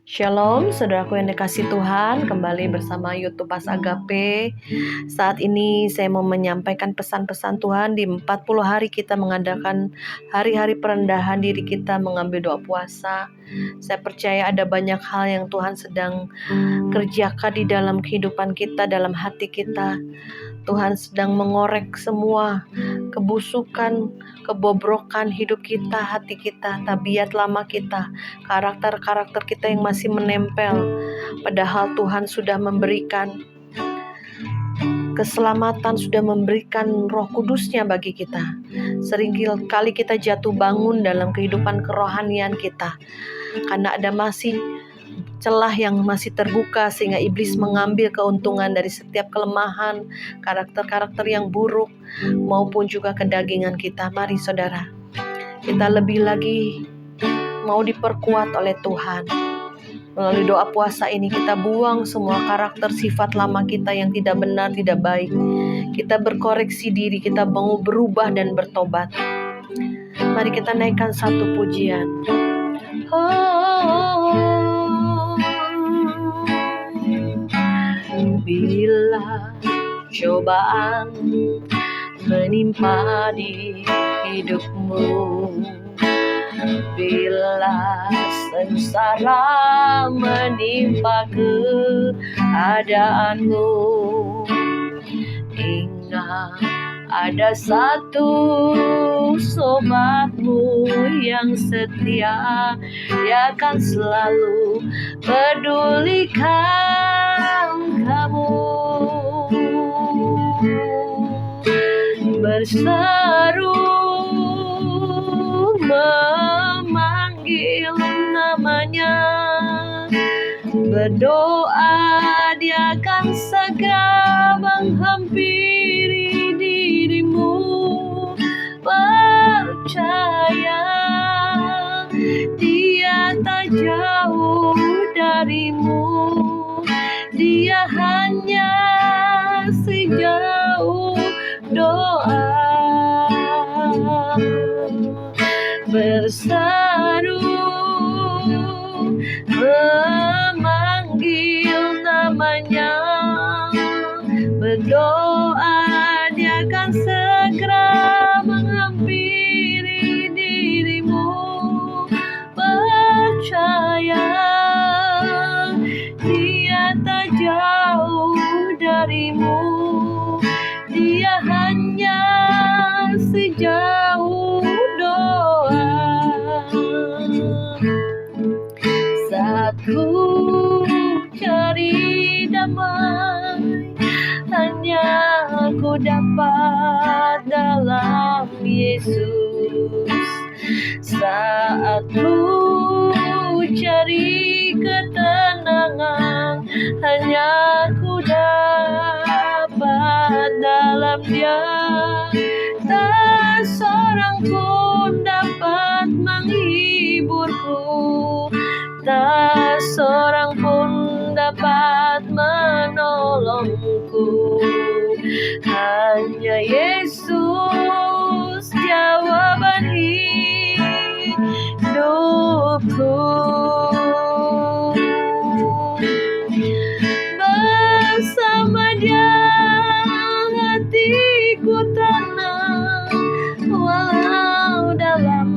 Shalom, saudaraku yang dikasih Tuhan, kembali bersama YouTube Pas Agape. Saat ini saya mau menyampaikan pesan-pesan Tuhan di 40 hari kita mengadakan hari-hari perendahan diri kita, mengambil doa puasa. Saya percaya ada banyak hal yang Tuhan sedang kerjakan di dalam kehidupan kita, dalam hati kita. Tuhan sedang mengorek semua kebusukan, kebobrokan hidup kita, hati kita, tabiat lama kita, karakter-karakter kita yang masih menempel. Padahal Tuhan sudah memberikan keselamatan, sudah memberikan Roh Kudus-Nya bagi kita. Sering kali kita jatuh bangun dalam kehidupan kerohanian kita, karena ada masih celah yang masih terbuka sehingga iblis mengambil keuntungan dari setiap kelemahan, karakter-karakter yang buruk maupun juga kedagingan kita. Mari saudara, kita lebih lagi mau diperkuat oleh Tuhan. Melalui doa puasa ini kita buang semua karakter sifat lama kita yang tidak benar, tidak baik. Kita berkoreksi diri, kita mau berubah dan bertobat. Mari kita naikkan satu pujian. Bila cobaan menimpa di hidupmu, bila sengsara menimpa keadaanmu, ingat ada satu sobatmu yang setia, dia akan selalu pedulikan kamu. Berseru memanggil namanya, berdoa dia akan segera menghampiri dirimu. Percaya dia tak jauh darimu, dia hanya sejauh doa. Berseru memanggil namanya, berdoa dia akan segera menghampiri dirimu. Percaya dia tak jauh darimu, dia hanya sejauh doa. Saat ku cari damai, hanya aku dapat dalam Yesus. Saat ku cari ketenangan, hanya aku dapat dalam Dia. Tak seorang pun dapat menghiburku, tak seorang pun dapat menolongku. Hanya Yesus jawaban hidupku. Bersama Dia hatiku tenang, walau dalam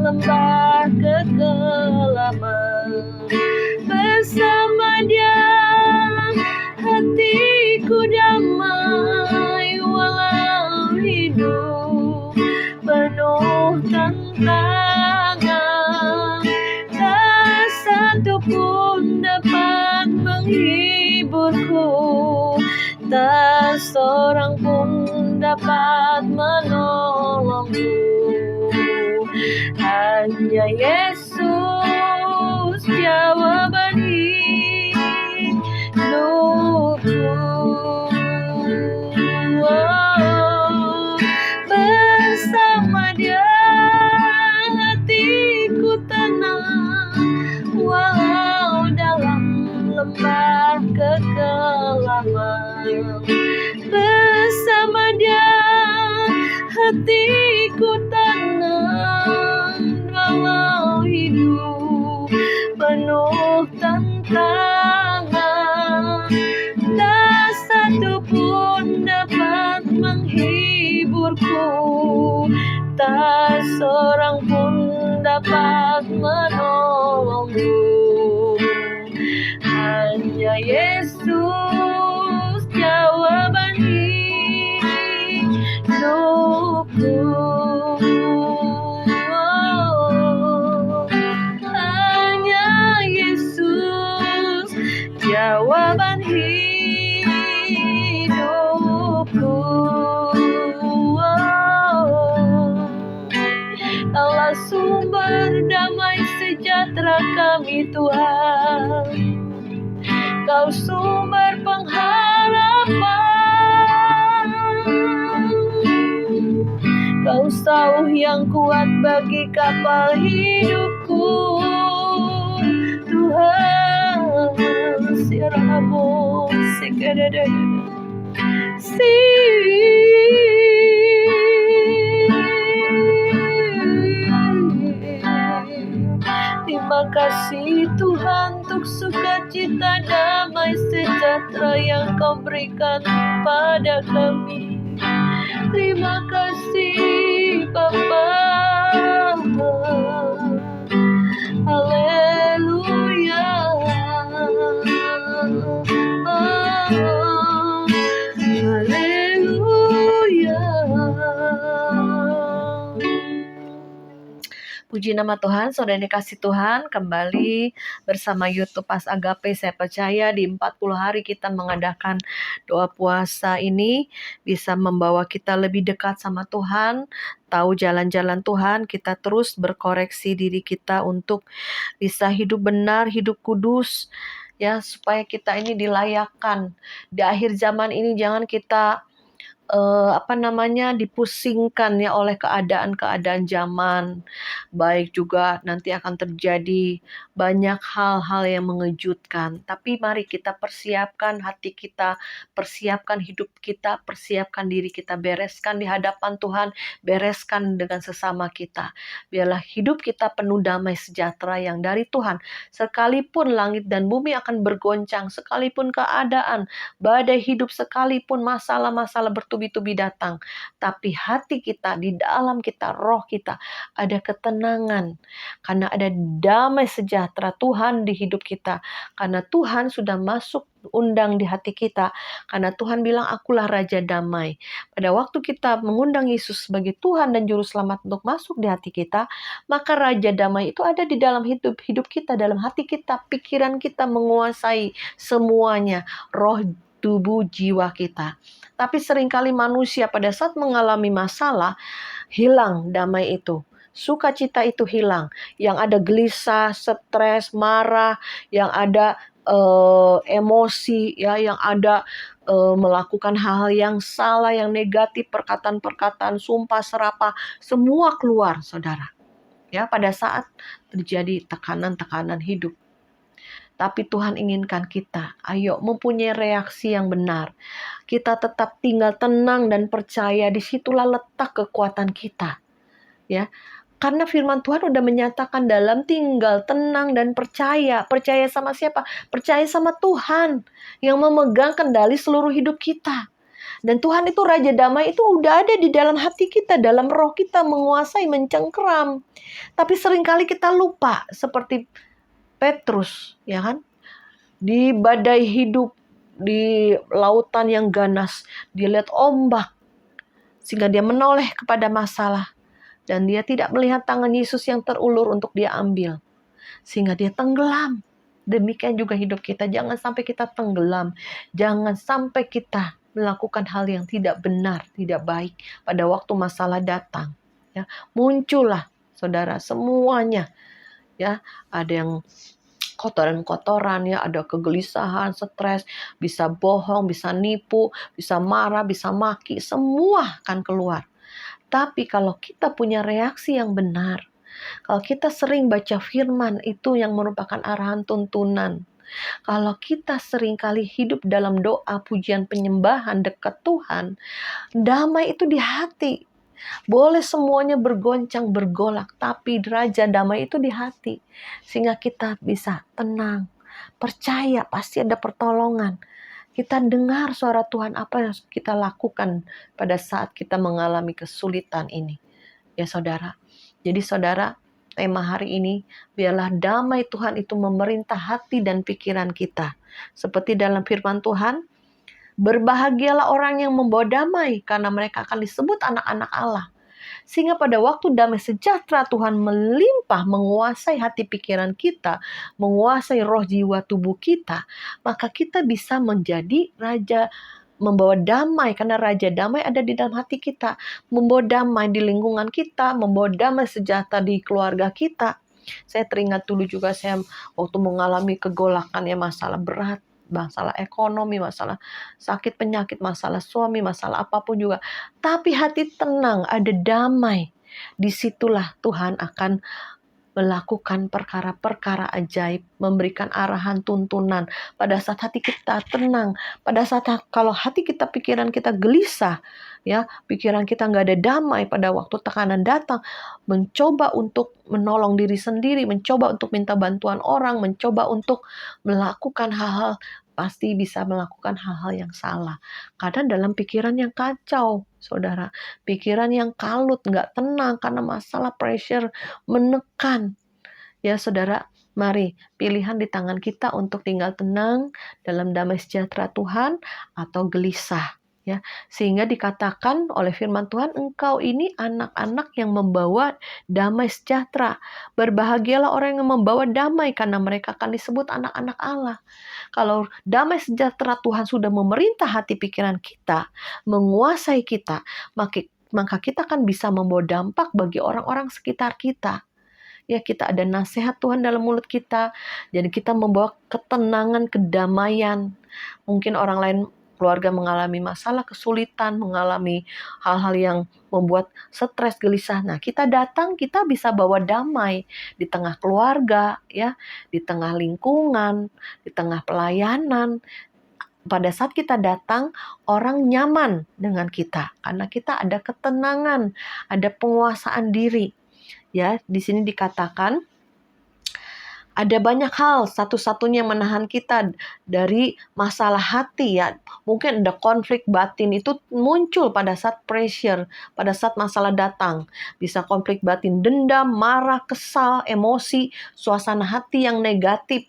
lembah kekelaman. Bersama Dia hatiku damai, walau hidup penuh tantangan. Tak satu pun dapat menghiburku, tak seorang pun dapat menolongku. Hanya Yesus jawaban hidupku. Bersama Dia hatiku tenang, walau dalam lembah kekelaman. Bersama Dia hatiku tenang, walau hidup penuh tantangan. tangan, tak satu pun dapat menghiburku, tak seorang pun dapat menolongku. Hanya Yesus jawaban hidupku. Hanya Yesus jawaban hidupku. Allah sumber damai sejahtera kami Tuhan, Kau sumber pengharapan, Kau sauh yang kuat bagi kapal hidupku. Tuhan, siramo sekedada Terima kasih Tuhan untuk sukacita damai sejahtera yang Kau berikan pada kami. Terima kasih Bapa. Haleluya. Haleluya. Puji nama Tuhan, saudara dikasih Tuhan, kembali bersama YouTube Pas Agape. Saya percaya di 40 hari kita mengadakan doa puasa ini bisa membawa kita lebih dekat sama Tuhan, tahu jalan-jalan Tuhan, kita terus berkoreksi diri kita untuk bisa hidup benar, hidup kudus, ya, supaya kita ini dilayakkan. Di akhir zaman ini jangan kita dipusingkan ya oleh keadaan-keadaan zaman. Baik juga nanti akan terjadi banyak hal-hal yang mengejutkan. Tapi mari kita persiapkan hati kita, persiapkan hidup kita, persiapkan diri kita, bereskan di hadapan Tuhan, bereskan dengan sesama kita. Biarlah hidup kita penuh damai sejahtera yang dari Tuhan. Sekalipun langit dan bumi akan bergoncang, sekalipun keadaan, badai hidup, sekalipun masalah-masalah bertubi-tubi datang, tapi hati kita, di dalam kita, roh kita ada ketenangan, karena ada damai sejahtera Tuhan di hidup kita, karena Tuhan sudah masuk undang di hati kita, karena Tuhan bilang akulah Raja Damai. Pada waktu kita mengundang Yesus sebagai Tuhan dan Juru Selamat untuk masuk di hati kita, maka Raja Damai itu ada di dalam hidup kita, dalam hati kita, pikiran kita menguasai semuanya, roh, tubuh, jiwa kita. Tapi seringkali manusia pada saat mengalami masalah, hilang damai itu. Sukacita itu hilang. Yang ada gelisah, stres, marah, yang ada emosi, ya, yang ada melakukan hal-hal yang salah, yang negatif, perkataan-perkataan, sumpah, serapah, semua keluar, saudara. Ya, pada saat terjadi tekanan-tekanan hidup. Tapi Tuhan inginkan kita, ayo mempunyai reaksi yang benar. Kita tetap tinggal tenang dan percaya, disitulah letak kekuatan kita. Ya, karena firman Tuhan udah menyatakan dalam tinggal tenang dan percaya. Percaya sama siapa? Percaya sama Tuhan yang memegang kendali seluruh hidup kita. Dan Tuhan itu Raja Damai itu udah ada di dalam hati kita, dalam roh kita, menguasai, mencengkeram. Tapi seringkali kita lupa, seperti Petrus, ya kan? Di badai hidup, di lautan yang ganas, dia lihat ombak, sehingga dia menoleh kepada masalah. Dan dia tidak melihat tangan Yesus yang terulur untuk dia ambil, sehingga dia tenggelam. Demikian juga hidup kita, jangan sampai kita tenggelam. Jangan sampai kita melakukan hal yang tidak benar, tidak baik pada waktu masalah datang. Ya, muncullah saudara semuanya. Ya, ada yang kotoran-kotoran, ya, ada kegelisahan, stres, bisa bohong, bisa nipu, bisa marah, bisa maki, semua akan keluar. Tapi kalau kita punya reaksi yang benar, kalau kita sering baca firman itu yang merupakan arahan tuntunan, kalau kita seringkali hidup dalam doa, pujian, penyembahan dekat Tuhan, damai itu di hati. Boleh semuanya bergoncang, bergolak, tapi Raja Damai itu di hati. Sehingga kita bisa tenang, Percaya pasti ada pertolongan. Kita dengar suara Tuhan apa yang kita lakukan pada saat kita mengalami kesulitan ini. Ya saudara. Jadi saudara, tema hari ini, biarlah damai Tuhan itu memerintah hati dan pikiran kita. Seperti dalam firman Tuhan, berbahagialah orang yang membawa damai karena mereka akan disebut anak-anak Allah. Sehingga pada waktu damai sejahtera Tuhan melimpah menguasai hati pikiran kita, menguasai roh jiwa tubuh kita, maka kita bisa menjadi raja, membawa damai, karena raja damai ada di dalam hati kita, membawa damai di lingkungan kita, membawa damai sejahtera di keluarga kita. Saya teringat dulu juga saya waktu mengalami kegolakan ya, masalah berat, masalah ekonomi, masalah sakit penyakit, masalah suami, masalah apapun juga. Tapi hati tenang, ada damai. Disitulah Tuhan akan melakukan perkara-perkara ajaib, memberikan arahan tuntunan. Pada saat hati kita tenang, pada saat kalau hati kita, pikiran kita gelisah, ya, pikiran kita nggak ada damai pada waktu tekanan datang, mencoba untuk menolong diri sendiri, mencoba untuk minta bantuan orang, mencoba untuk melakukan hal-hal, pasti bisa melakukan hal-hal yang salah. Kadang dalam pikiran yang kacau, saudara, pikiran yang kalut, nggak tenang karena masalah pressure menekan. Ya saudara, mari pilihan di tangan kita untuk tinggal tenang dalam damai sejahtera Tuhan atau gelisah. Ya, sehingga dikatakan oleh firman Tuhan, engkau ini anak-anak yang membawa damai sejahtera. Berbahagialah orang yang membawa damai karena mereka akan disebut anak-anak Allah. Kalau damai sejahtera Tuhan sudah memerintah hati pikiran kita, menguasai kita, maka kita akan bisa membawa dampak bagi orang-orang sekitar kita. Ya, kita ada nasihat Tuhan dalam mulut kita. Jadi kita membawa ketenangan, kedamaian. Mungkin orang lain, keluarga mengalami masalah, kesulitan, mengalami hal-hal yang membuat stres, gelisah. Nah, kita datang, kita bisa bawa damai di tengah keluarga, ya, di tengah lingkungan, di tengah pelayanan. Pada saat kita datang, orang nyaman dengan kita karena kita ada ketenangan, ada penguasaan diri. Ya, di sini dikatakan ada banyak hal, satu-satunya menahan kita dari masalah hati ya. Mungkin ada konflik batin itu muncul pada saat pressure, pada saat masalah datang. Bisa konflik batin, dendam, marah, kesal, emosi, suasana hati yang negatif.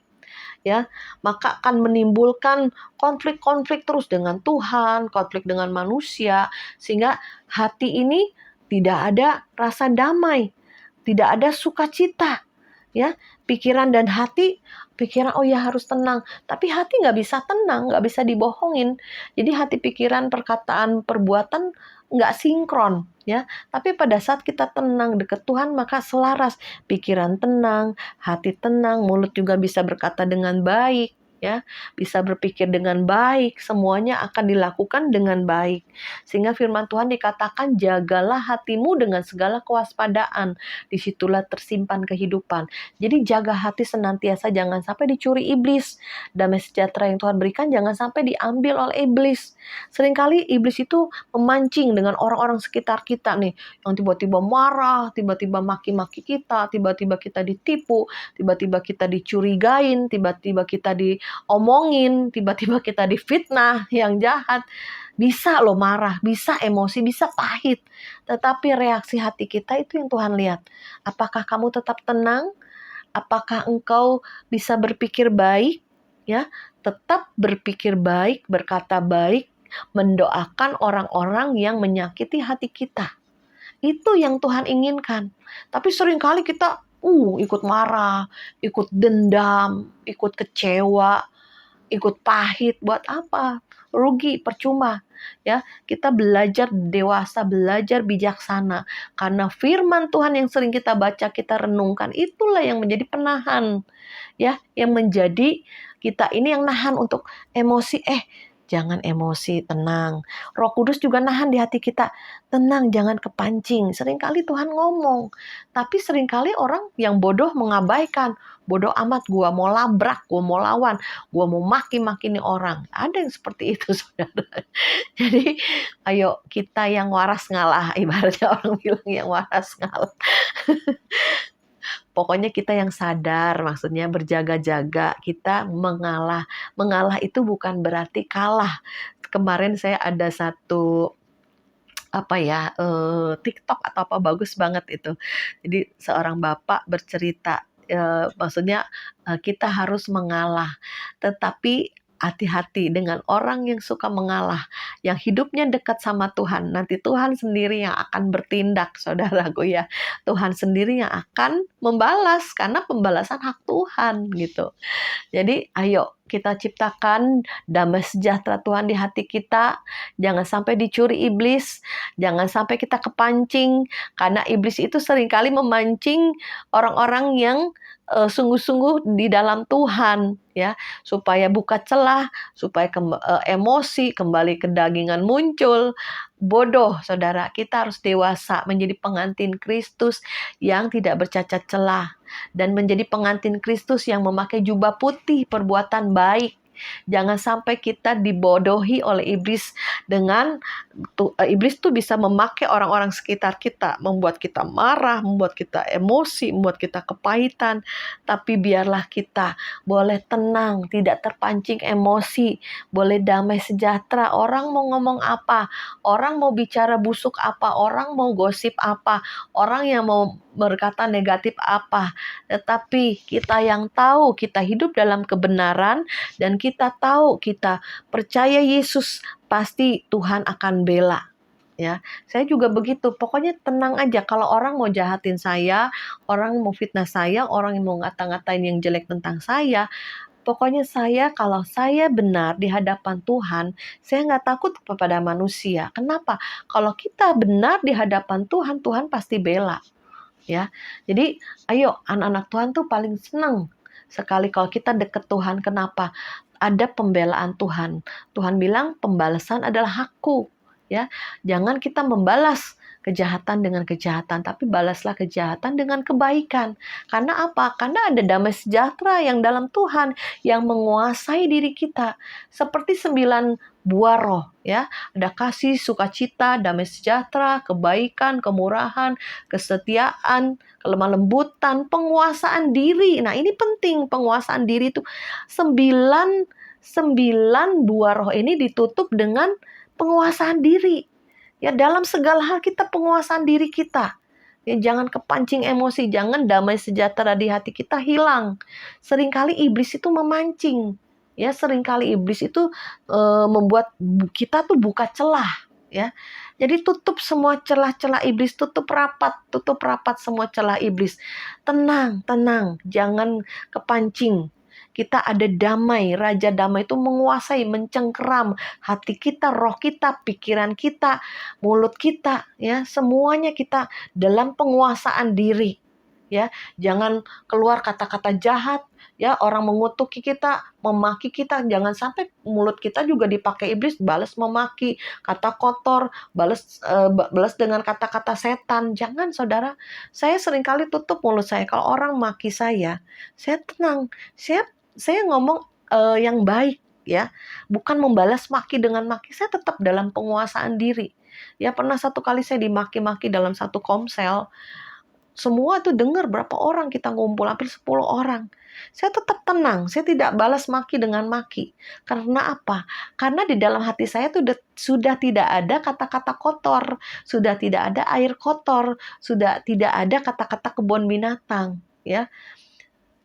Ya, maka akan menimbulkan konflik-konflik terus dengan Tuhan, konflik dengan manusia, sehingga hati ini tidak ada rasa damai. Tidak ada sukacita, ya, pikiran dan hati, pikiran oh ya harus tenang, tapi hati nggak bisa tenang, nggak bisa dibohongin. Jadi hati, pikiran, perkataan, perbuatan nggak sinkron, ya. Tapi pada saat kita tenang dekat Tuhan, maka selaras, pikiran tenang, hati tenang, mulut juga bisa berkata dengan baik. Ya, bisa berpikir dengan baik, semuanya akan dilakukan dengan baik. Sehingga firman Tuhan dikatakan, jagalah hatimu dengan segala kewaspadaan, disitulah tersimpan kehidupan. Jadi jaga hati senantiasa, jangan sampai dicuri iblis. Damai sejahtera yang Tuhan berikan jangan sampai diambil oleh iblis. Seringkali iblis itu memancing dengan orang-orang sekitar kita nih, yang tiba-tiba marah, tiba-tiba maki-maki kita, tiba-tiba kita ditipu, tiba-tiba kita dicurigain, tiba-tiba kita omongin, tiba-tiba kita difitnah yang jahat. Bisa loh marah, bisa emosi, bisa pahit. Tetapi reaksi hati kita itu yang Tuhan lihat. Apakah kamu tetap tenang? Apakah engkau bisa berpikir baik? Ya, tetap berpikir baik, berkata baik, mendoakan orang-orang yang menyakiti hati kita. Itu yang Tuhan inginkan. Tapi seringkali kita ikut marah, ikut dendam, ikut kecewa, ikut pahit. Buat apa? Rugi, percuma. Ya, kita belajar dewasa, belajar bijaksana. Karena firman Tuhan yang sering kita baca, kita renungkan, itulah yang menjadi penahan. Ya, yang menjadi kita ini yang nahan untuk emosi. Jangan emosi, tenang. Roh Kudus juga nahan di hati kita. Tenang, jangan kepancing. Seringkali Tuhan ngomong. Tapi seringkali orang yang bodoh mengabaikan. Bodoh amat, gua mau labrak, gua mau lawan, gua mau maki-maki nih orang. Ada yang seperti itu, saudara. Jadi, ayo kita yang waras ngalah. Ibaratnya orang bilang yang waras ngalah. Pokoknya kita yang sadar, maksudnya berjaga-jaga, kita mengalah. Mengalah itu bukan berarti kalah. Kemarin saya ada satu TikTok atau apa bagus banget itu. Jadi seorang bapak bercerita, maksudnya kita harus mengalah, tetapi hati-hati dengan orang yang suka mengalah, yang hidupnya dekat sama Tuhan. Nanti Tuhan sendiri yang akan bertindak, saudaraku ya. Tuhan sendiri yang akan membalas karena pembalasan hak Tuhan gitu. Jadi ayo kita ciptakan damai sejahtera Tuhan di hati kita. Jangan sampai dicuri iblis. Jangan sampai kita kepancing. Karena iblis itu seringkali memancing orang-orang yang sungguh-sungguh di dalam Tuhan, ya, supaya buka celah, supaya emosi kembali kedagingan muncul. Bodoh, saudara. Kita harus dewasa menjadi pengantin Kristus yang tidak bercacat celah, dan menjadi pengantin Kristus yang memakai jubah putih, perbuatan baik. Jangan sampai kita dibodohi oleh iblis dengan iblis tuh bisa memakai orang-orang sekitar kita, membuat kita marah, membuat kita emosi, membuat kita kepahitan. Tapi biarlah kita boleh tenang, tidak terpancing emosi, boleh damai sejahtera. Orang mau ngomong apa, orang mau bicara busuk apa, orang mau gosip apa, orang yang mau berkata negatif apa, tetapi kita yang tahu kita hidup dalam kebenaran, dan kita tahu kita percaya Yesus, pasti Tuhan akan bela. Ya, saya juga begitu. Pokoknya tenang aja. Kalau orang mau jahatin saya, orang mau fitnah saya, orang yang mau ngata-ngatain yang jelek tentang saya, pokoknya kalau saya benar di hadapan Tuhan, saya nggak takut kepada manusia. Kenapa? Kalau kita benar di hadapan Tuhan, Tuhan pasti bela. Ya, jadi ayo, anak-anak Tuhan tuh paling senang sekali kalau kita deket Tuhan. Kenapa? Ada pembelaan Tuhan. Tuhan bilang pembalasan adalah hakku. Ya, jangan kita membalas kejahatan dengan kejahatan, tapi balaslah kejahatan dengan kebaikan. Karena apa? Karena ada damai sejahtera yang dalam Tuhan yang menguasai diri kita. Seperti 9 buah roh, ya. Ada kasih, sukacita, damai sejahtera, kebaikan, kemurahan, kesetiaan, kelemah lembutan, penguasaan diri. Nah, ini penting, penguasaan diri itu. 9 buah roh ini ditutup dengan penguasaan diri. Ya, dalam segala hal kita penguasaan diri kita. Ya, jangan kepancing emosi, jangan damai sejahtera di hati kita hilang. Seringkali iblis itu memancing. Ya, seringkali iblis itu membuat kita tuh buka celah, ya. Jadi tutup semua celah-celah iblis, tutup rapat semua celah iblis. Tenang, jangan kepancing. Kita ada damai, Raja Damai itu menguasai, mencengkeram hati kita, roh kita, pikiran kita, mulut kita, ya, semuanya kita dalam penguasaan diri. Ya, jangan keluar kata-kata jahat, ya, orang mengutuki kita, memaki kita, jangan sampai mulut kita juga dipakai iblis, balas memaki, kata kotor, balas dengan kata-kata setan. Jangan, saudara. Saya seringkali tutup mulut saya. Kalau orang maki saya tenang. Saya ngomong yang baik, ya, bukan membalas maki dengan maki. Saya tetap dalam penguasaan diri. Ya, pernah satu kali saya dimaki-maki dalam satu komsel. Semua tuh dengar, berapa orang kita ngumpul, hampir 10 orang. Saya tetap tenang, saya tidak balas maki dengan maki. Karena apa? Karena di dalam hati saya tuh sudah tidak ada kata-kata kotor, sudah tidak ada air kotor, sudah tidak ada kata-kata kebun binatang, ya.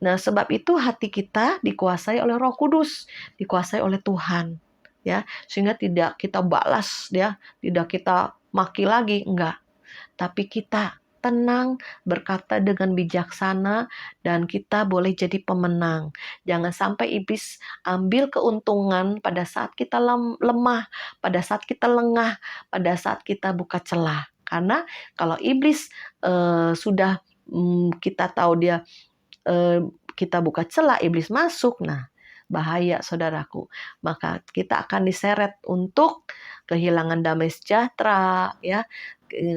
Nah, sebab itu hati kita dikuasai oleh Roh Kudus, dikuasai oleh Tuhan, ya. Sehingga tidak kita balas, ya, tidak kita maki lagi, enggak. Tapi kita tenang, berkata dengan bijaksana, dan kita boleh jadi pemenang. Jangan sampai iblis ambil keuntungan pada saat kita lemah, pada saat kita lengah, pada saat kita buka celah. Karena kalau iblis sudah kita tahu dia kita buka celah, iblis masuk, nah bahaya, saudaraku. Maka kita akan diseret untuk kehilangan damai sejahtera, ya,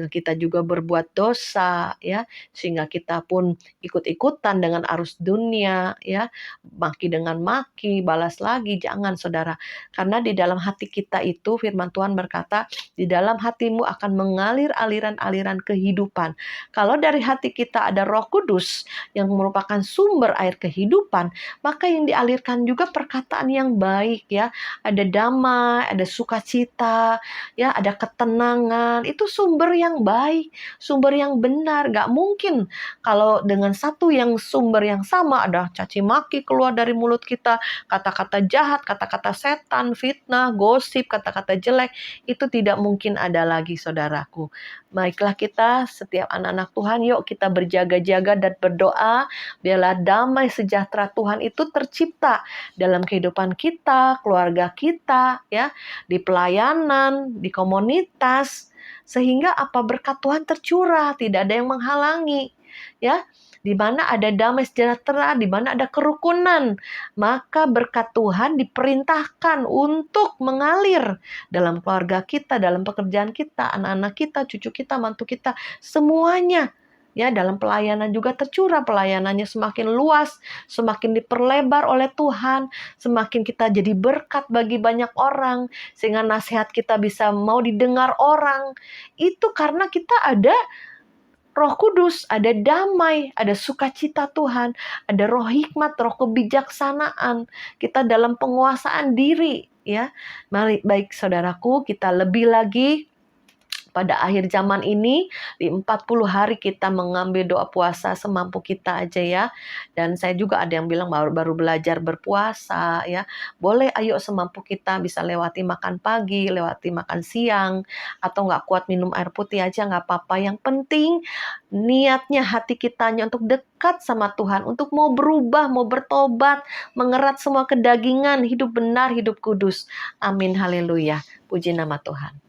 kita juga berbuat dosa ya, sehingga kita pun ikut-ikutan dengan arus dunia ya, maki dengan maki, balas lagi. Jangan saudara, karena di dalam hati kita itu firman Tuhan berkata, di dalam hatimu akan mengalir aliran-aliran kehidupan. Kalau dari hati kita ada Roh Kudus yang merupakan sumber air kehidupan, maka yang dialirkan juga perkataan yang baik ya, ada damai, ada sukacita ya, ada ketenangan. Itu sumber yang baik, sumber yang benar. Gak mungkin kalau dengan satu yang sumber yang sama ada caci maki keluar dari mulut kita, kata-kata jahat, kata-kata setan, fitnah, gosip, kata-kata jelek, itu tidak mungkin ada lagi saudaraku. Baiklah kita setiap anak-anak Tuhan, yuk kita berjaga-jaga dan berdoa biarlah damai sejahtera Tuhan itu tercipta dalam kehidupan kita, keluarga kita ya, di pelayanan, di komunitas, sehingga apa berkat Tuhan tercurah, tidak ada yang menghalangi ya. Di mana ada damai sejahtera, di mana ada kerukunan, maka berkat Tuhan diperintahkan untuk mengalir dalam keluarga kita, dalam pekerjaan kita, anak-anak kita, cucu kita, mantu kita, semuanya. Ya, dalam pelayanan juga tercurah, pelayanannya semakin luas, semakin diperlebar oleh Tuhan, semakin kita jadi berkat bagi banyak orang, sehingga nasihat kita bisa mau didengar orang. Itu karena kita ada Roh Kudus, ada damai, ada sukacita Tuhan, ada roh hikmat, roh kebijaksanaan. Kita dalam penguasaan diri, ya. Mari, baik saudaraku, kita lebih lagi pada akhir zaman ini, di 40 hari kita mengambil doa puasa semampu kita aja ya. Dan saya juga ada yang bilang baru belajar berpuasa ya. Boleh ayo semampu kita, bisa lewati makan pagi, lewati makan siang, atau nggak kuat minum air putih aja nggak apa-apa. Yang penting niatnya hati kitanya untuk dekat sama Tuhan, untuk mau berubah, mau bertobat, mengerat semua kedagingan, hidup benar, hidup kudus. Amin, haleluya. Puji nama Tuhan.